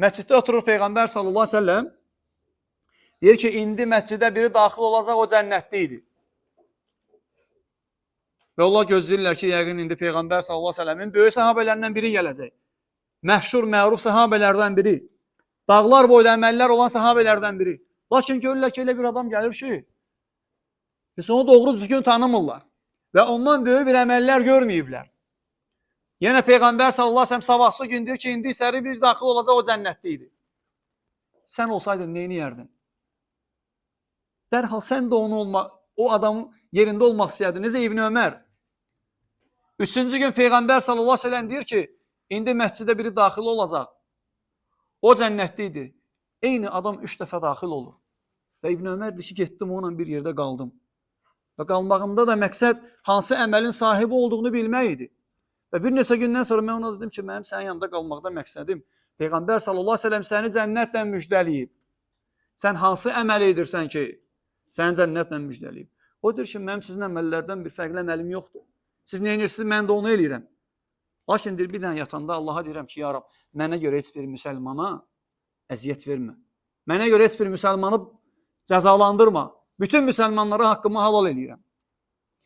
Məsciddə oturur Peyğəmbər sallallahu əleyhi və səlləm. Deyir ki, indi məscidə biri daxil olacaq, o cənnətdə idi. Və onlar gözləyirlər ki, yəqin indi Peyğəmbər sallallahu əleyhi və səlləmin böyük səhabələrindən biri gələcək. Məşhur, məruf səhabələrdən biri. Dağlar boyda əməllər olan səhabələrdən biri. Lakin görürlər ki, elə bir adam gəlir ki, onu doğru düzgün tanımırlar. Və ondan böyük bir əməllər görməyiblər. Yenə Peyğəmbər sallallahu əleyhi və səlləm sabahsı gün deyir ki, indi içəri bir daxil olacaq, o cənnətdə idi. Sən olsaydın nə edərdin? Dərhal sən də o adamın yerində olmaq istəyərdin. Necə İbn Ömər? Üçüncü gün Peyğəmbər sallallahu əleyhi və səlləm deyir ki, indi məscidə biri daxil olacaq. O cənnətdə idi. Eyni adam 3 dəfə daxil olur. Və İbn Ömər deyir ki, getdim onunla bir yerdə qaldım. Və qalmağımda da məqsəd hansı əməlin sahibi olduğunu bilmək idi. Və bir neçə gündən sonra mən ona dedim ki, mənim sənin yanında qalmaqda məqsədim Peyğəmbər sallallahu əleyhi və səlləm səni cənnətlə müjdələyib. Sən hansı əməl edirsən ki, səni cənnətlə müjdələyib? O deyir ki, mənim sizin əməllərdən bir fərqli əməlim yoxdur. Siz nə edirsiniz, mən də onu eləyirəm. Lakin deyir, bir dənə yatanda Allaha deyirəm ki, ya Rab, mənə görə heç bir müsəlmana əziyyət vermə. Mənə görə heç bir müsəlmanı cəzalandırma. Bütün müsəlmanlara haqqımı halal eləyirəm.